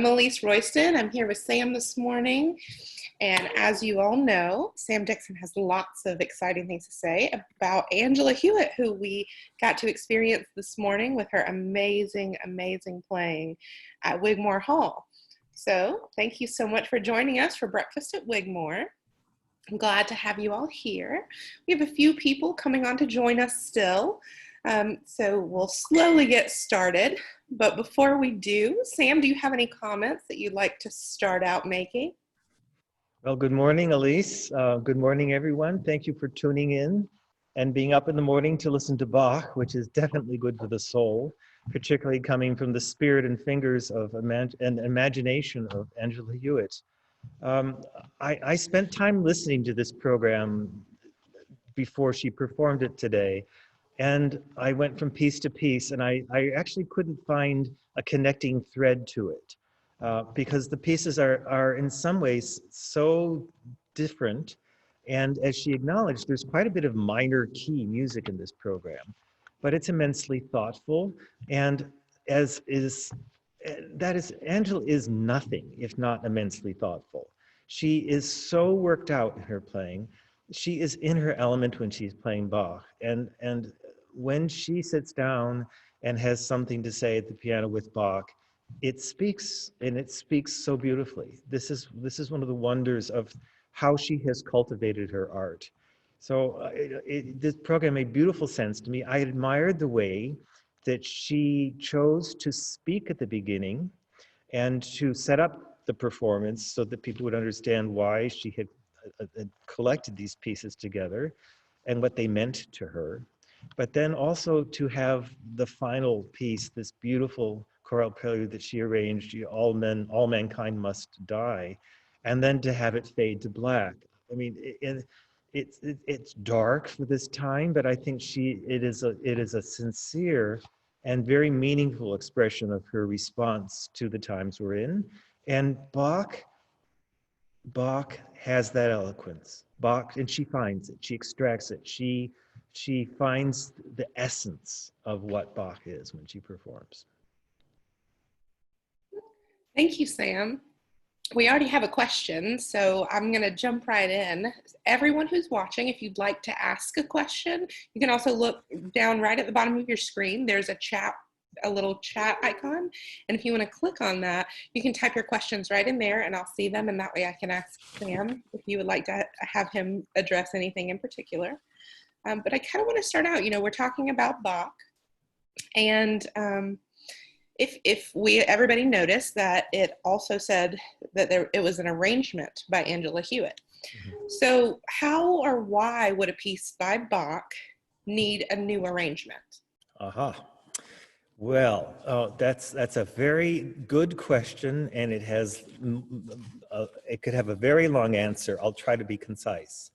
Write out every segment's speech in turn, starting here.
I'm Elise Royston. I'm here with Sam this morning. And as you all know, Sam Dixon has lots of exciting things to say about Angela Hewitt, who we got to experience this morning with her amazing, amazing playing at Wigmore Hall. So thank you so much for joining us for breakfast at Wigmore. I'm glad to have you all here. We have a few people coming on to join us still. So we'll slowly get started. But before we do, Sam, do you have any comments that you'd like to start out making? Well, good morning, Elise. Good morning, everyone. Thank you for tuning in and being up in the morning to listen to Bach, which is definitely good for the soul, particularly coming from the spirit and fingers of and imagination of Angela Hewitt. I spent time listening to this program before she performed it today, and I went from piece to piece, and I actually couldn't find a connecting thread to it. Because the pieces are in some ways so different. And as she acknowledged, there's quite a bit of minor key music in this program, but it's immensely thoughtful. And Angela is nothing if not immensely thoughtful. She is so worked out in her playing. She is in her element when she's playing Bach. And when she sits down and has something to say at the piano with Bach, it speaks, and it speaks so beautifully. This is one of the wonders of how she has cultivated her art. So this program made beautiful sense to me. I admired the way that she chose to speak at the beginning and to set up the performance so that people would understand why she had collected these pieces together and what they meant to her. But then also to have the final piece, this beautiful chorale prelude that she arranged, all mankind must die, and then to have it fade to black. I mean, it's dark for this time, but I think it is a sincere and very meaningful expression of her response to the times we're in. And Bach has that eloquence. Bach, and she finds it, she extracts it, she finds the essence of what Bach is when she performs. Thank you, Sam. We already have a question, so I'm going to jump right in. Everyone who's watching, if you'd like to ask a question, you can also look down right at the bottom of your screen. There's a little chat icon, and if you want to click on that, you can type your questions right in there, and I'll see them, and that way I can ask Sam if you would like to have him address anything in particular. But I kind of want to start out, we're talking about Bach, and if everybody noticed that it also said that it was an arrangement by Angela Hewitt. Mm-hmm. So how or why would a piece by Bach need a new arrangement? Well, that's a very good question, and it could have a very long answer. I'll try to be concise.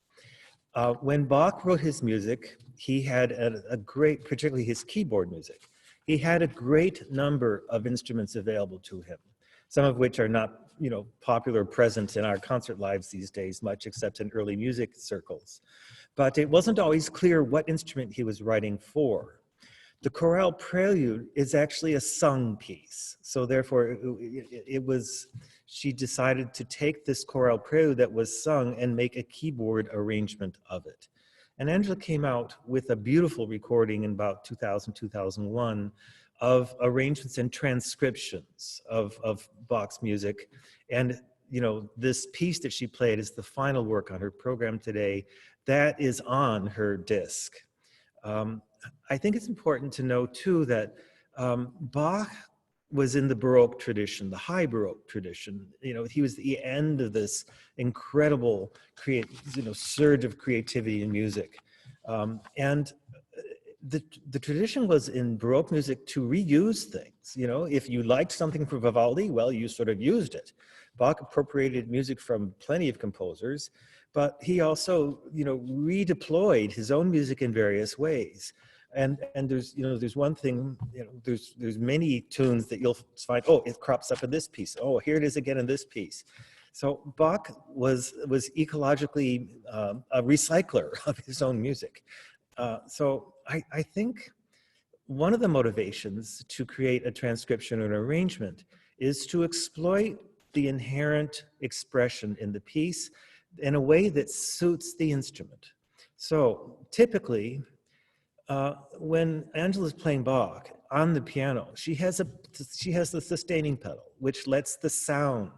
When Bach wrote his music, he had a great, particularly his keyboard music, he had a great number of instruments available to him, some of which are not, popular present in our concert lives these days, much except in early music circles. But it wasn't always clear what instrument he was writing for. The chorale prelude is actually a sung piece. So therefore, she decided to take this chorale prelude that was sung and make a keyboard arrangement of it. And Angela came out with a beautiful recording in about 2000, 2001 of arrangements and transcriptions of Bach's music. And, this piece that she played is the final work on her program today. That is on her disc. I think it's important to know, too, that Bach was in the Baroque tradition, the high Baroque tradition. He was the end of this incredible surge of creativity in music. And the tradition was in Baroque music to reuse things. If you liked something from Vivaldi, well, you sort of used it. Bach appropriated music from plenty of composers, but he also, redeployed his own music in various ways. And there's one thing, there's many tunes that you'll find, oh, it crops up in this piece. Oh, here it is again in this piece. So Bach was ecologically a recycler of his own music. So I think one of the motivations to create a transcription or an arrangement is to exploit the inherent expression in the piece in a way that suits the instrument. So typically, when Angela's playing Bach on the piano, she has the sustaining pedal, which lets the sound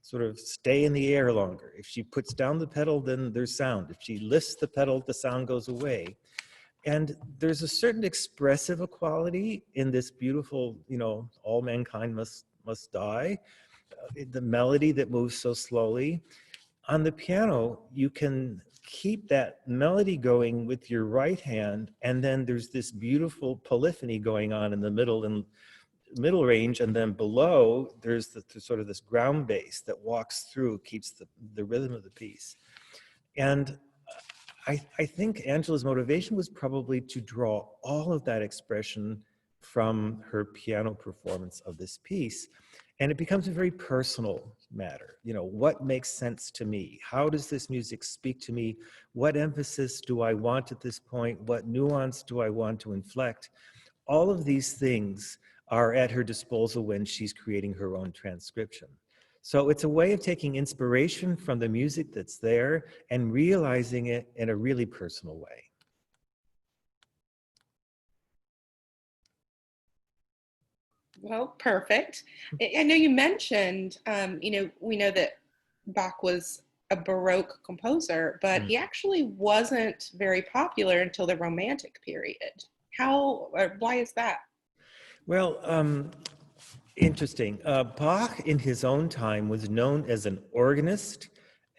sort of stay in the air longer. If she puts down the pedal, then there's sound. If she lifts the pedal, the sound goes away. And there's a certain expressive quality in this beautiful, all mankind must die, the melody that moves so slowly. On the piano, you can keep that melody going with your right hand, and then there's this beautiful polyphony going on in the middle range, and then below there's the sort of this ground bass that walks through, keeps the rhythm of the piece. And I think Angela's motivation was probably to draw all of that expression from her piano performance of this piece. And it becomes a very personal matter. What makes sense to me? How does this music speak to me? What emphasis do I want at this point? What nuance do I want to inflect? All of these things are at her disposal when she's creating her own transcription. So it's a way of taking inspiration from the music that's there and realizing it in a really personal way. Well, perfect. I know you mentioned, we know that Bach was a Baroque composer, but he actually wasn't very popular until the Romantic period. Why is that? Well, interesting. Bach, in his own time, was known as an organist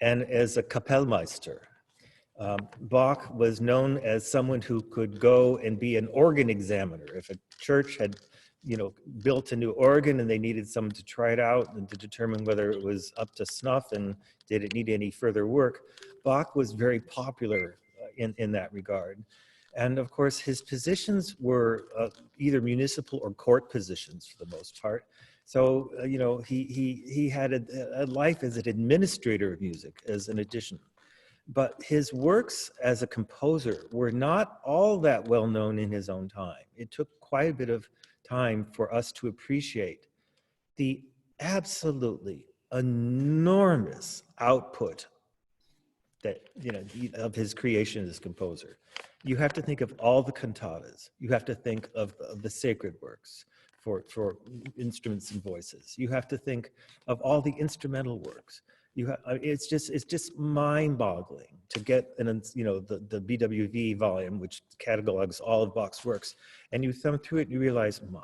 and as a Kapellmeister. Bach was known as someone who could go and be an organ examiner. If a church had, built a new organ and they needed someone to try it out and to determine whether it was up to snuff and did it need any further work, Bach was very popular in that regard. And of course, his positions were either municipal or court positions for the most part. So, he had a life as an administrator of music as an addition. But his works as a composer were not all that well known in his own time. It took quite a bit of time for us to appreciate the absolutely enormous output that, of his creation as composer. You have to think of all the cantatas. You have to think of the sacred works for instruments and voices. You have to think of all the instrumental works. It's just mind-boggling to get the BWV volume, which catalogs all of Bach's works, and you thumb through it and you realize, my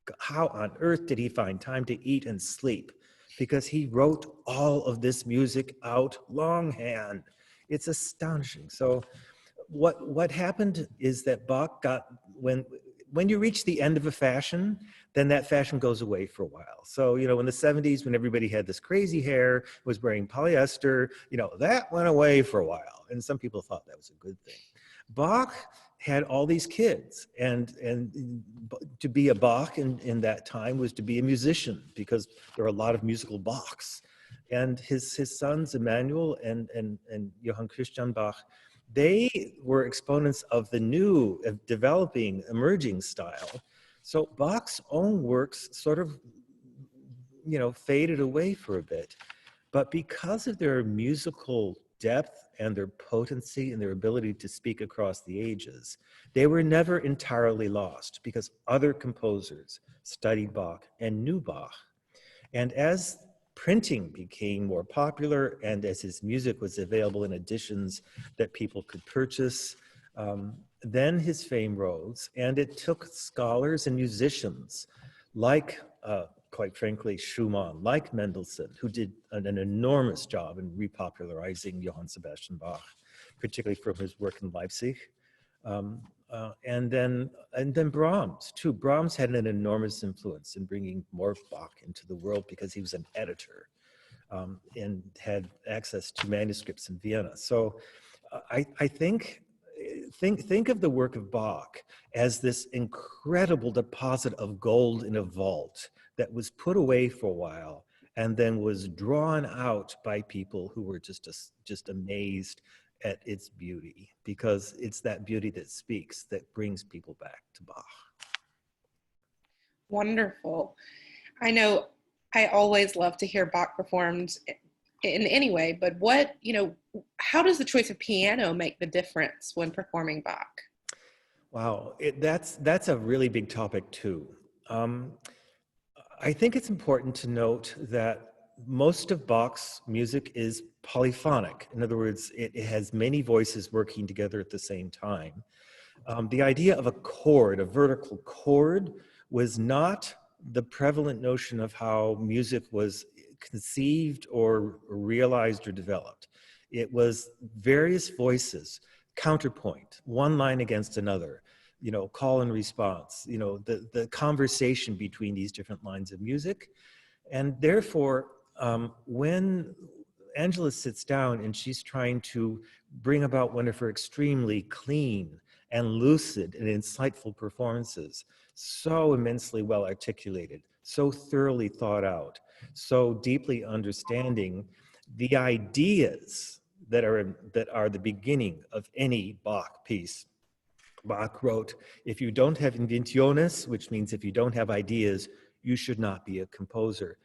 God, how on earth did he find time to eat and sleep? Because he wrote all of this music out longhand. It's astonishing. So what happened is that Bach got, when you reach the end of a fashion, then that fashion goes away for a while. So, in the 70s, when everybody had this crazy hair, was wearing polyester, that went away for a while. And some people thought that was a good thing. Bach had all these kids, and to be a Bach in that time was to be a musician, because there are a lot of musical Bachs. And his sons, Emanuel and Johann Christian Bach, they were exponents of the new, developing, emerging style. So Bach's own works sort of, faded away for a bit. But because of their musical depth and their potency and their ability to speak across the ages, they were never entirely lost, because other composers studied Bach and knew Bach. And as printing became more popular and as his music was available in editions that people could purchase, then his fame rose, and it took scholars and musicians like, quite frankly, Schumann, like Mendelssohn, who did an enormous job in repopularizing Johann Sebastian Bach, particularly from his work in Leipzig. And then Brahms too. Brahms had an enormous influence in bringing more Bach into the world, because he was an editor and had access to manuscripts in Vienna. So I think of the work of Bach as this incredible deposit of gold in a vault that was put away for a while and then was drawn out by people who were just amazed at its beauty, because it's that beauty that speaks, that brings people back to Bach. Wonderful. I know I always love to hear Bach performed in any way, but how does the choice of piano make the difference when performing Bach? Wow, that's a really big topic too. Um, I think it's important to note that most of Bach's music is polyphonic. In other words, it has many voices working together at the same time. The idea of a chord, a vertical chord, was not the prevalent notion of how music was conceived or realized or developed. It was various voices, counterpoint, one line against another, call and response, the conversation between these different lines of music. And therefore, when Angela sits down and she's trying to bring about one of her extremely clean and lucid and insightful performances, so immensely well articulated, so thoroughly thought out, so deeply understanding the ideas that are the beginning of any Bach piece. Bach wrote, if you don't have invenciones, which means if you don't have ideas, you should not be a composer.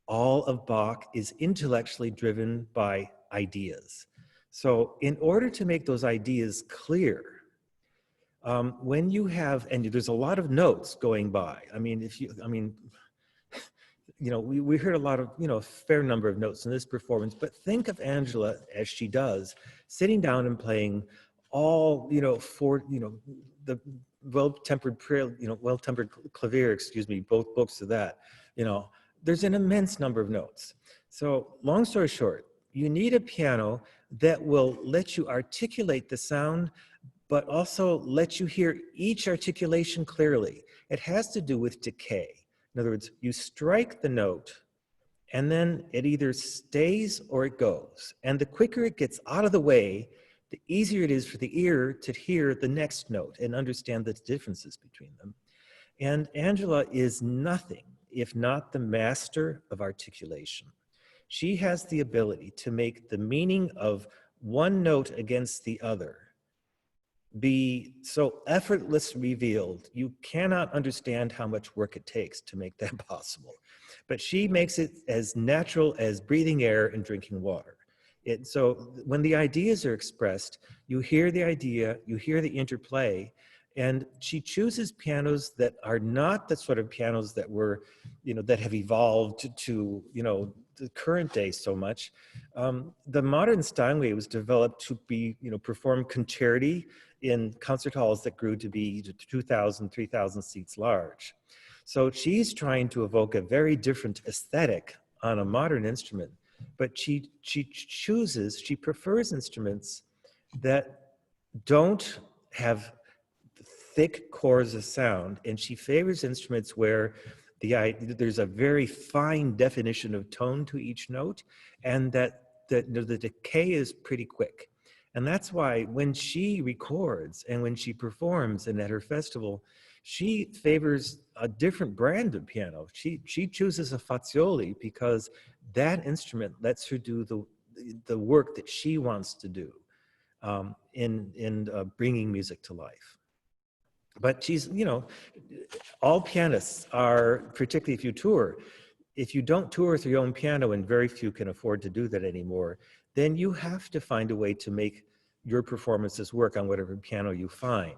All of Bach is intellectually driven by ideas. So in order to make those ideas clear, when you have, and there's a lot of notes going by. We heard a lot of, a fair number of notes in this performance, but think of Angela as she does, sitting down and playing all, the well-tempered clavier, both books of that, there's an immense number of notes. So long story short, you need a piano that will let you articulate the sound, but also let you hear each articulation clearly. It has to do with decay. In other words, you strike the note and then it either stays or it goes. And the quicker it gets out of the way, the easier it is for the ear to hear the next note and understand the differences between them. And Angela is nothing if not the master of articulation. She has the ability to make the meaning of one note against the other be so effortlessly revealed, you cannot understand how much work it takes to make that possible. But she makes it as natural as breathing air and drinking water. So when the ideas are expressed, you hear the idea, you hear the interplay, and she chooses pianos that are not the sort of pianos that were, that have evolved to, the current day so much. The modern Steinway was developed to be, perform concerti in concert halls that grew to be 2,000, 3,000 seats large. So she's trying to evoke a very different aesthetic on a modern instrument, but she prefers instruments that don't have thick cores of sound, and she favors instruments where there's a very fine definition of tone to each note, and that the decay is pretty quick. And that's why when she records and when she performs and at her festival, she favors a different brand of piano. She chooses a Fazioli because that instrument lets her do the work that she wants to do in bringing music to life. But she's, all pianists are, particularly if you tour, if you don't tour with your own piano, and very few can afford to do that anymore, then you have to find a way to make your performances work on whatever piano you find.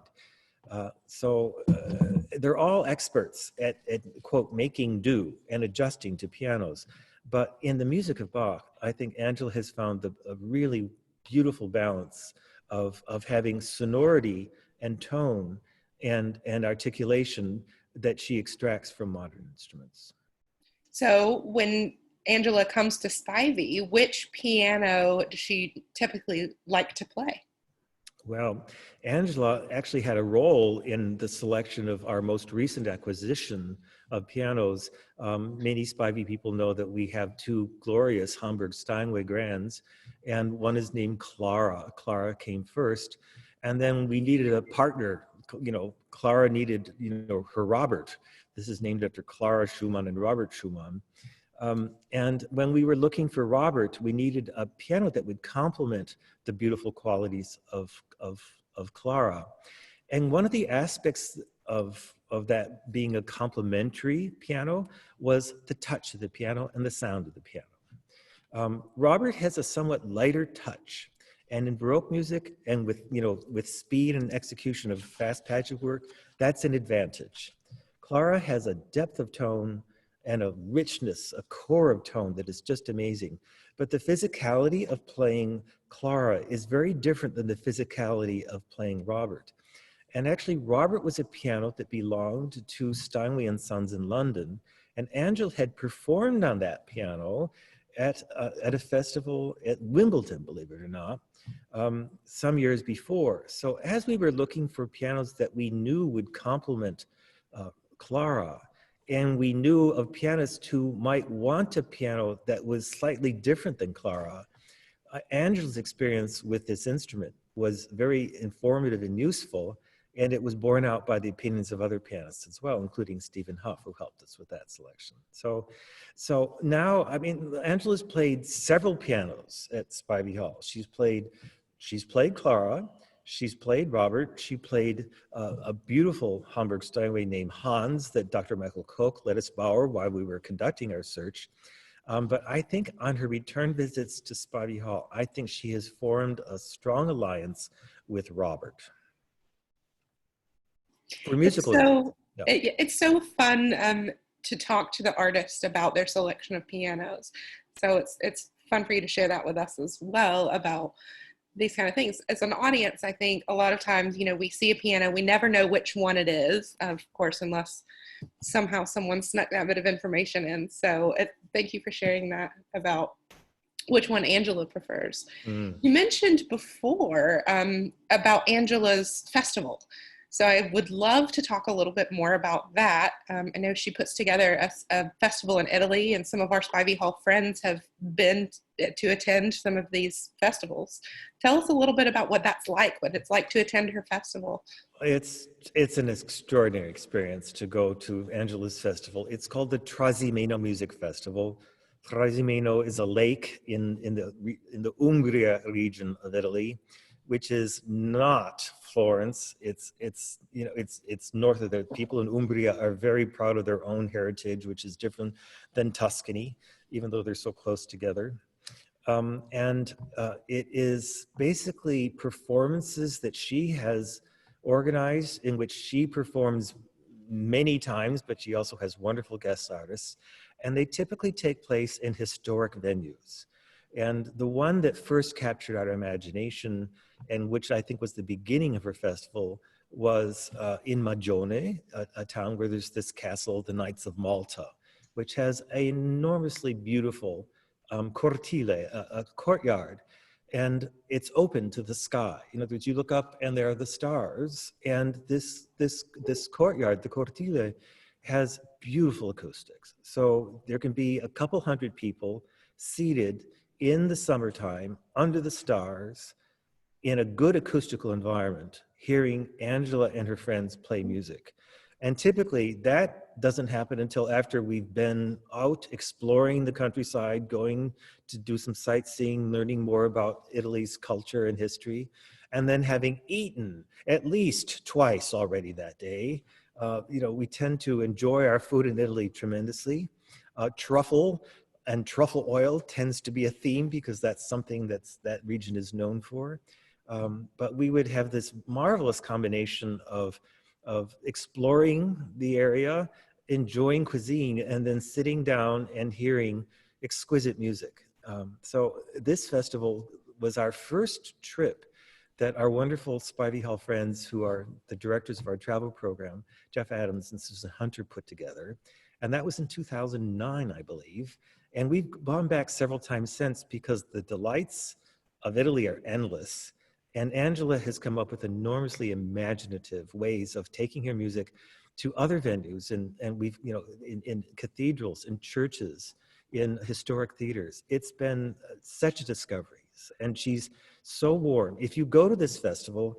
They're all experts at, quote, making do and adjusting to pianos. But in the music of Bach, I think Angela has found a really beautiful balance of having sonority and tone and articulation that she extracts from modern instruments. So when Angela comes to Spivey, which piano does she typically like to play? Well, Angela actually had a role in the selection of our most recent acquisition of pianos. Many Spivey people know that we have two glorious Hamburg Steinway grands, and one is named Clara. Clara came first, and then we needed a partner. Clara needed, her Robert. This is named after Clara Schumann and Robert Schumann. And when we were looking for Robert, we needed a piano that would complement the beautiful qualities of Clara. And one of the aspects of of that being a complementary piano was the touch of the piano and the sound of the piano. Robert has a somewhat lighter touch, and in Baroque music and with speed and execution of fast patchwork work, that's an advantage. Clara has a depth of tone and a richness, a core of tone that is just amazing. But the physicality of playing Clara is very different than the physicality of playing Robert. And actually, Robert was a piano that belonged to Steinway and Sons in London, and Angela had performed on that piano at a festival at Wimbledon, believe it or not, some years before. So as we were looking for pianos that we knew would complement Clara, and we knew of pianists who might want a piano that was slightly different than Clara, Angela's experience with this instrument was very informative and useful, and it was borne out by the opinions of other pianists as well, including Stephen Huff, who helped us with that selection. So now, I mean, Angela's played several pianos at Spivey Hall. She's played Clara, she's played Robert, she played a beautiful Hamburg Steinway named Hans that Dr. Michael Koch let us borrow while we were conducting our search. But I think on her return visits to Spivey Hall, I think she has formed a strong alliance with Robert. For musical, it's so fun to talk to the artist about their selection of pianos. So it's fun for you to share that with us as well about these kind of things. As an audience, I think a lot of times, we see a piano, we never know which one it is, of course, unless somehow someone snuck that bit of information in. So thank you for sharing that about which one Angela prefers. You mentioned before about Angela's festival. So I would love to talk a little bit more about that. I know she puts together a festival in Italy, and some of our Spivey Hall friends have been to attend some of these festivals. Tell us a little bit about what that's like, what it's like to attend her festival. It's an extraordinary experience to go to Angela's festival. It's called the Trasimeno Music Festival. Trasimeno is a lake in the Umbria region of Italy, which is not Florence. It's north of there. People in Umbria are very proud of their own heritage, which is different than Tuscany, even though they're so close together. It is basically performances that she has organized, in which she performs many times, but she also has wonderful guest artists, and they typically take place in historic venues. And the one that first captured our imagination, and which I think was the beginning of her festival, was in Magione, a town where there's this castle, the Knights of Malta, which has an enormously beautiful cortile, a courtyard, and it's open to the sky. In other words, you look up and there are the stars, and this courtyard, the cortile, has beautiful acoustics. So there can be a couple hundred people seated in the summertime under the stars in a good acoustical environment, hearing Angela and her friends play music. And typically that doesn't happen until after we've been out exploring the countryside, going to do some sightseeing, learning more about Italy's culture and history, and then having eaten at least twice already that day. We tend to enjoy our food in Italy tremendously. Truffle and truffle oil tends to be a theme because that's something that region is known for. But we would have this marvelous combination of exploring the area, enjoying cuisine, and then sitting down and hearing exquisite music. So this festival was our first trip that our wonderful Spivey Hall friends, who are the directors of our travel program, Jeff Adams and Susan Hunter, put together. And that was in 2009, I believe. And we've gone back several times since because the delights of Italy are endless. And Angela has come up with enormously imaginative ways of taking her music to other venues, and we've, in cathedrals, in churches, in historic theaters. It's been such a discovery, and she's so warm. If you go to this festival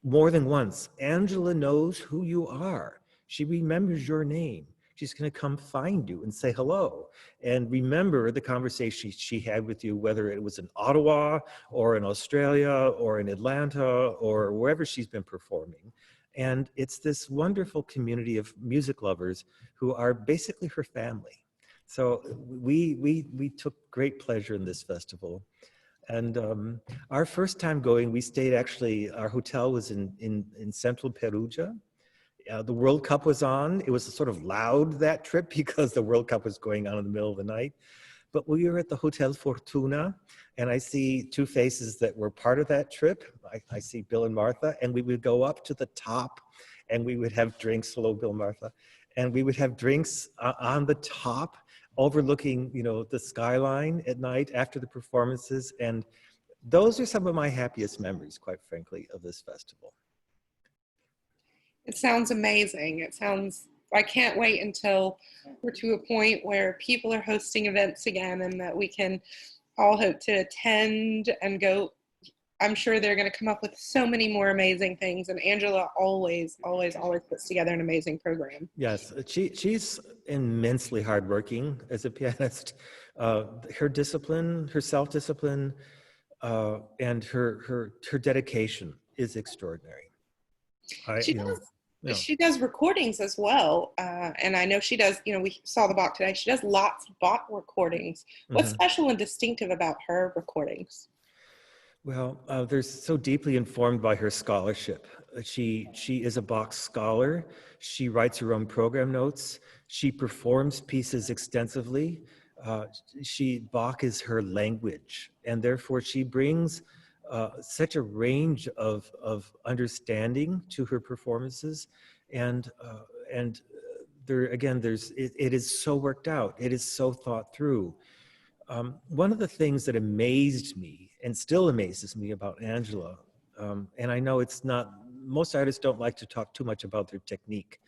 more than once, Angela knows who you are. She remembers your name. She's going to come find you and say hello and remember the conversation she had with you, whether it was in Ottawa or in Australia or in Atlanta or wherever she's been performing. And it's this wonderful community of music lovers who are basically her family. So we took great pleasure in this festival. And our first time going, we stayed actually, our hotel was in central Perugia. The World Cup was on. It was sort of loud that trip because the World Cup was going on in the middle of the night. But we were at the Hotel Fortuna, and I see two faces that were part of that trip. I see Bill and Martha, and we would go up to the top, and we would have drinks. Hello, Bill, Martha. And we would have drinks on the top, overlooking, you know, the skyline at night after the performances. And those are some of my happiest memories, quite frankly, of this festival. It sounds amazing. I can't wait until we're to a point where people are hosting events again and that we can all hope to attend and go. I'm sure they're going to come up with so many more amazing things. And Angela always puts together an amazing program. Yes, she's immensely hardworking as a pianist. Her discipline, her self-discipline, and her dedication is extraordinary. She does recordings as well, and I know she does. You know, we saw the Bach today. She does lots of Bach recordings. What's special and distinctive about her recordings? Well, they're so deeply informed by her scholarship. She is a Bach scholar. She writes her own program notes. She performs pieces extensively. Bach is her language, and therefore she brings such a range of understanding to her performances, and it is so worked out. It is so thought through. One of the things that amazed me and still amazes me about Angela, and I know it's not, most artists don't like to talk too much about their technique,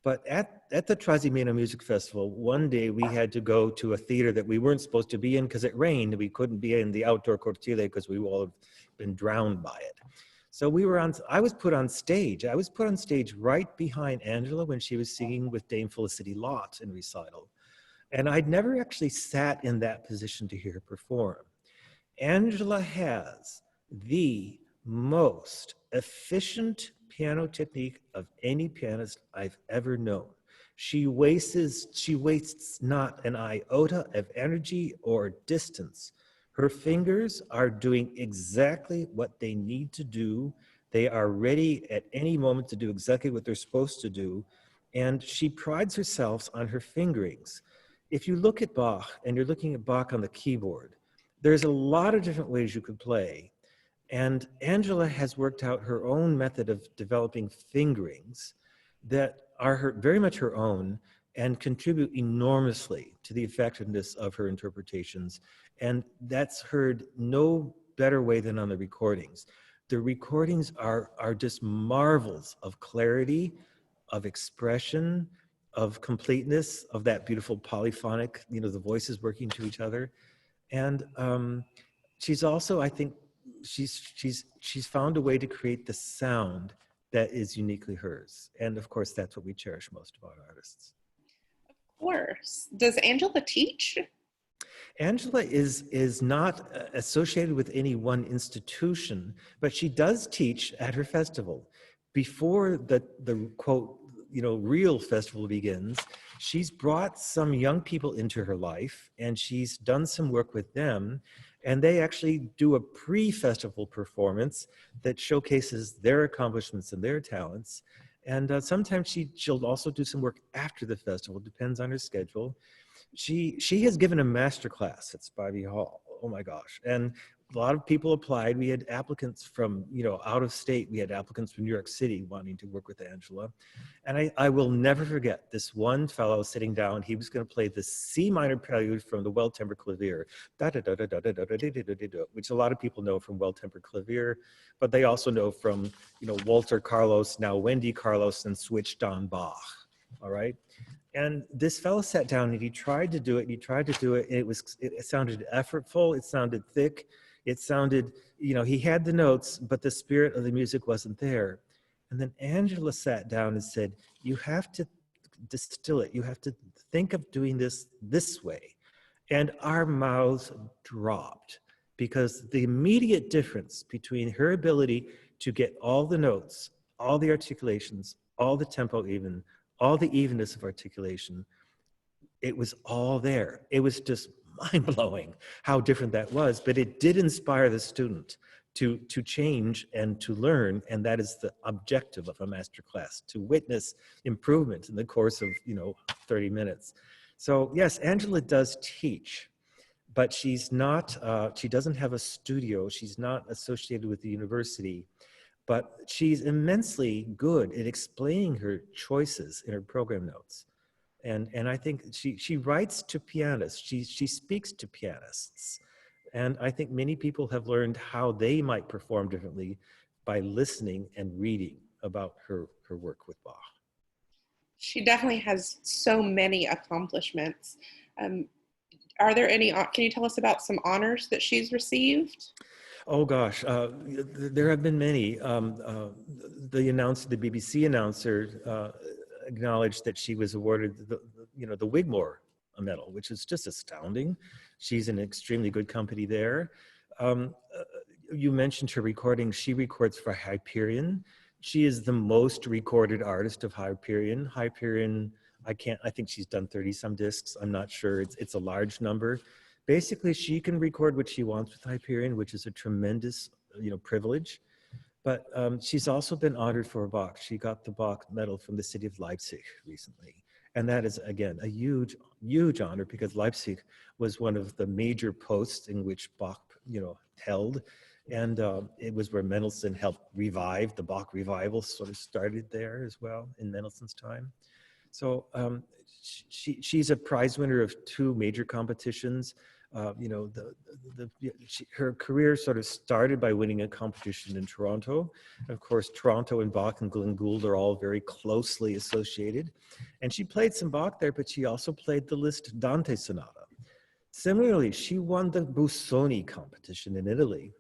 but at the Trasimeno Music Festival, one day we had to go to a theater that we weren't supposed to be in because it rained. We couldn't be in the outdoor cortile because we all have been drowned by it. So I was put on stage. I was put on stage right behind Angela when she was singing with Dame Felicity Lott in recital. And I'd never actually sat in that position to hear her perform. Angela has the most efficient piano technique of any pianist I've ever known. She wastes not an iota of energy or distance. Her fingers are doing exactly what they need to do. They are ready at any moment to do exactly what they're supposed to do. And she prides herself on her fingerings. If you look at Bach and you're looking at Bach on the keyboard, there's a lot of different ways you could play. And Angela has worked out her own method of developing fingerings that are very much her own and contribute enormously to the effectiveness of her interpretations. And that's heard no better way than on the recordings. The recordings are just marvels of clarity, of expression, of completeness, of that beautiful polyphonic, you know, the voices working to each other. And she's also, I think, she's found a way to create the sound that is uniquely hers. And of course, that's what we cherish most about artists. Of course. Does Angela teach? Angela is not associated with any one institution, but she does teach at her festival. Before the quote, you know, real festival begins, she's brought some young people into her life and she's done some work with them. And they actually do a pre-festival performance that showcases their accomplishments and their talents. And sometimes she'll also do some work after the festival, depends on her schedule. She has given a master class at Spivey Hall. Oh my gosh. And a lot of people applied. We had applicants from, you know, out of state. We had applicants from New York City wanting to work with Angela. And I will never forget this one fellow sitting down. He was going to play the C minor prelude from the Well-Tempered Clavier, which a lot of people know from Well-Tempered Clavier, but they also know from, you know, Walter Carlos, now Wendy Carlos, and Switched on Bach. All right. And this fellow sat down and he tried to do it, and it sounded effortful, it sounded thick, it sounded, you know, he had the notes, but the spirit of the music wasn't there. And then Angela sat down and said, you have to distill it, you have to think of doing this way. And our mouths dropped because the immediate difference between her ability to get all the notes all the articulations, all the tempo even, all the evenness of articulation. It was all there. It was just mind-blowing how different that was, but it did inspire the student to change and to learn, and that is the objective of a master class, to witness improvement in the course of 30 minutes. So yes, Angela does teach, but she's not, she doesn't have a studio, she's not associated with the university, but she's immensely good at explaining her choices in her program notes. And I think she writes to pianists, she speaks to pianists. And I think many people have learned how they might perform differently by listening and reading about her work with Bach. She definitely has so many accomplishments. Are there any, can you tell us about some honors that she's received? Oh gosh, there have been many. The BBC announcer acknowledged that she was awarded the Wigmore medal, which is just astounding. She's in extremely good company there. You mentioned her recording. She records for Hyperion. She is the most recorded artist of Hyperion. Hyperion, I think she's done 30 some discs. I'm not sure. It's a large number. Basically, she can record what she wants with Hyperion, which is a tremendous, privilege. But she's also been honored for Bach. She got the Bach medal from the city of Leipzig recently. And that is, again, a huge, huge honor, because Leipzig was one of the major posts in which Bach, held. And it was where Mendelssohn helped revive, the Bach revival sort of started there as well in Mendelssohn's time. So she's a prize winner of 2 major competitions. Her career sort of started by winning a competition in Toronto. Of course, Toronto and Bach and Glenn Gould are all very closely associated. And she played some Bach there, but she also played the Liszt Dante Sonata. Similarly, she won the Busoni competition in Italy.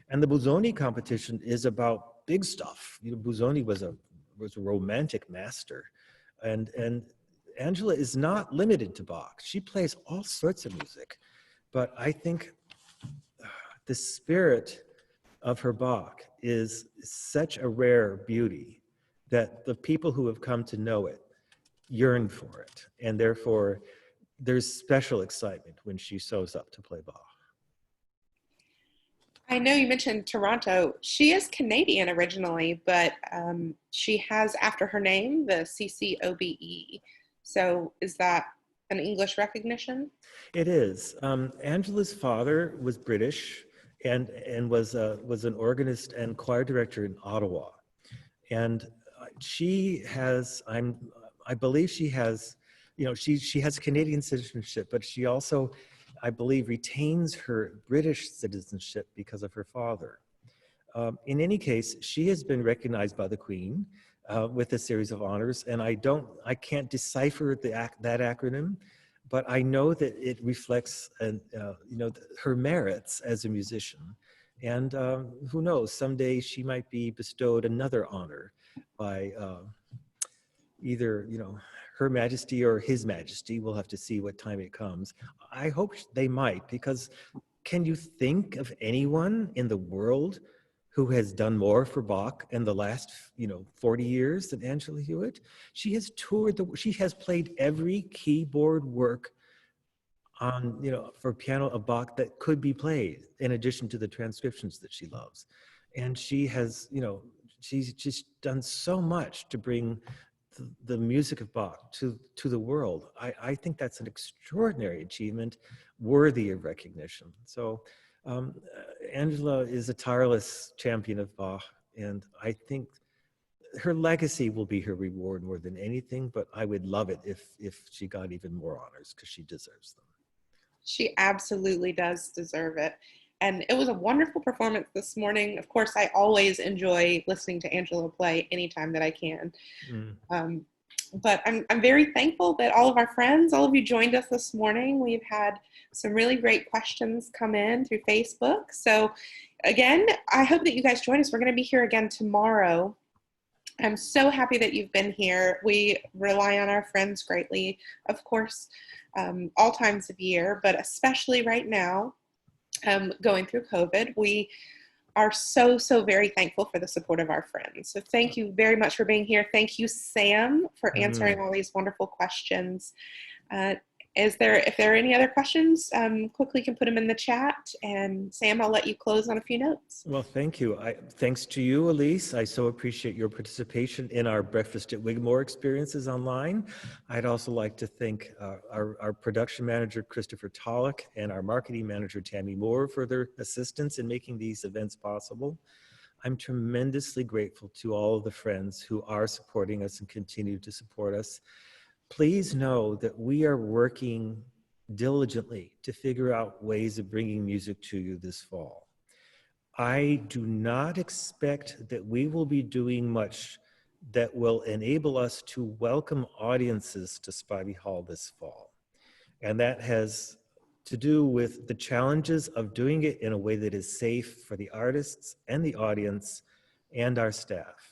And the Busoni competition is about big stuff. Busoni was a romantic master. And Angela is not limited to Bach. She plays all sorts of music. But I think the spirit of her Bach is such a rare beauty that the people who have come to know it yearn for it. And therefore, there's special excitement when she shows up to play Bach. I know you mentioned Toronto. She is Canadian originally, but she has, after her name, the CCOBE. So is that an English recognition? It is. Angela's father was British and was an organist and choir director in Ottawa. And she has, I believe she has, she has Canadian citizenship, but she also, I believe, retains her British citizenship because of her father. In any case, she has been recognized by the Queen with a series of honors, and I can't decipher that acronym, but I know that it reflects, her merits as a musician. And who knows, someday she might be bestowed another honor by either, Her Majesty or His Majesty. We'll have to see what time it comes. I hope they might, because can you think of anyone in the world who has done more for Bach in the last, 40 years than Angela Hewitt? She has toured she has played every keyboard work on, for piano of Bach that could be played, in addition to the transcriptions that she loves. And she has, she's just done so much to bring the music of Bach to the world. I think that's an extraordinary achievement, worthy of recognition. So Angela is a tireless champion of Bach, and I think her legacy will be her reward more than anything, but I would love it if she got even more honors, because she deserves them. She absolutely does deserve it. And it was a wonderful performance this morning. Of course, I always enjoy listening to Angela play anytime that I can. But I'm very thankful that all of our friends, all of you joined us this morning. We've had some really great questions come in through Facebook. So again, I hope that you guys join us. We're going to be here again tomorrow. I'm so happy that you've been here. We rely on our friends greatly, of course, all times of year, but especially right now, going through COVID. We are so, so very thankful for the support of our friends. So thank you very much for being here. Thank you, Sam, for answering all these wonderful questions. If there are any other questions, quickly can put them in the chat. And Sam, I'll let you close on a few notes. Well, thank you. Thanks to you, Elise. I so appreciate your participation in our Breakfast at Wigmore experiences online. I'd also like to thank our production manager, Christopher Tollick, and our marketing manager, Tammy Moore, for their assistance in making these events possible. I'm tremendously grateful to all of the friends who are supporting us and continue to support us. Please know that we are working diligently to figure out ways of bringing music to you this fall. I do not expect that we will be doing much that will enable us to welcome audiences to Spivey Hall this fall. And that has to do with the challenges of doing it in a way that is safe for the artists and the audience and our staff.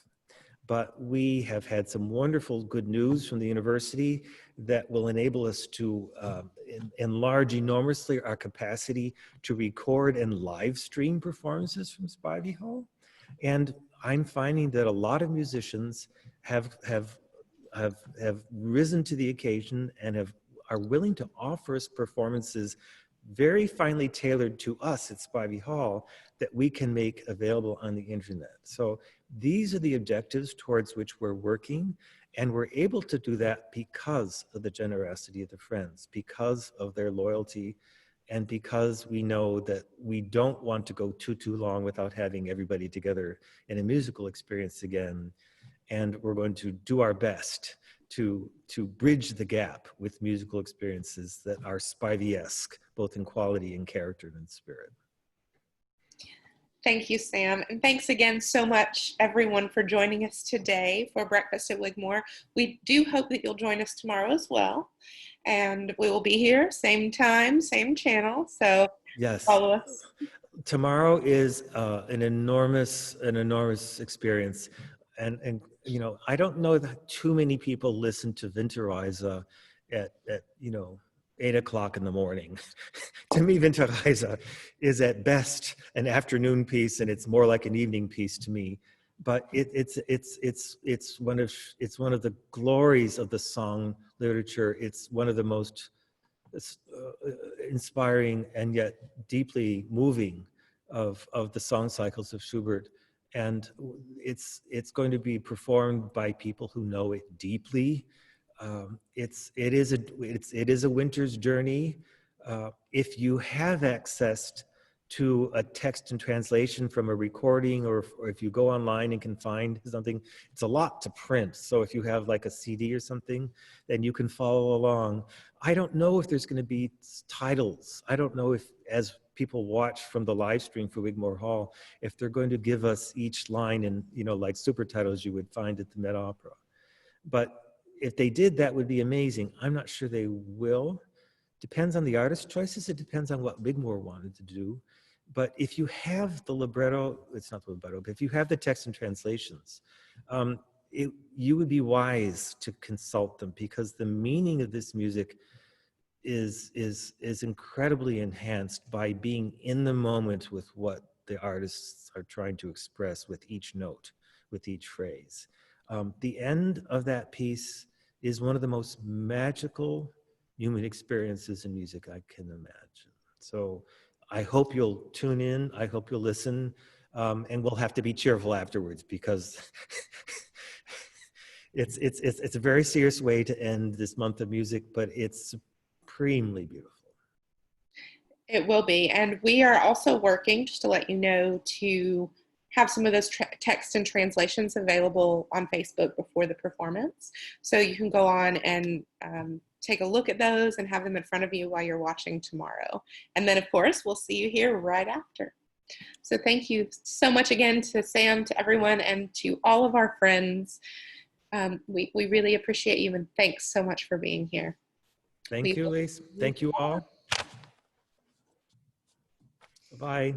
But we have had some wonderful good news from the university that will enable us to enlarge enormously our capacity to record and live stream performances from Spivey Hall. And I'm finding that a lot of musicians have risen to the occasion and are willing to offer us performances very finely tailored to us at Spivey Hall that we can make available on the internet. So these are the objectives towards which we're working, and we're able to do that because of the generosity of the friends, because of their loyalty, and because we know that we don't want to go too long without having everybody together in a musical experience again. And we're going to do our best to bridge the gap with musical experiences that are Spivey-esque, both in quality and character and spirit. Thank you, Sam. And thanks again so much, everyone, for joining us today for Breakfast at Wigmore. We do hope that you'll join us tomorrow as well. And we will be here, same time, same channel. So yes, follow us. Tomorrow is an enormous experience. And you know, I don't know that too many people listen to Winterreise at 8 o'clock in the morning. To me, Winterreise is at best an afternoon piece, and it's more like an evening piece to me. But it's one of the glories of the song literature. It's one of the most inspiring and yet deeply moving of the song cycles of Schubert. And it's going to be performed by people who know it deeply. It is a winter's journey. If you have access to a text and translation from a recording, or if you go online and can find something, it's a lot to print. So if you have like a CD or something, then you can follow along. I don't know if there's going to be titles. I don't know if, as people watch from the live stream for Wigmore Hall, if they're going to give us each line in, like super titles you would find at the Met Opera. But if they did, that would be amazing. I'm not sure they will. Depends on the artist's choices. It depends on what Wigmore wanted to do. But if you have the libretto, it's not the libretto, but if you have the text and translations, you would be wise to consult them, because the meaning of this music is incredibly enhanced by being in the moment with what the artists are trying to express with each note, with each phrase. The end of that piece is one of the most magical human experiences in music I can imagine. So I hope you'll tune in. I hope you'll listen. And we'll have to be cheerful afterwards, because it's a very serious way to end this month of music, but it's supremely beautiful. It will be. And we are also working, just to let you know, to have some of those text and translations available on Facebook before the performance. So you can go on and take a look at those and have them in front of you while you're watching tomorrow. And then, of course, we'll see you here right after. So thank you so much again to Sam, to everyone, and to all of our friends. We really appreciate you, and thanks so much for being here. Thank you, Lise. Thank you all. Bye-bye.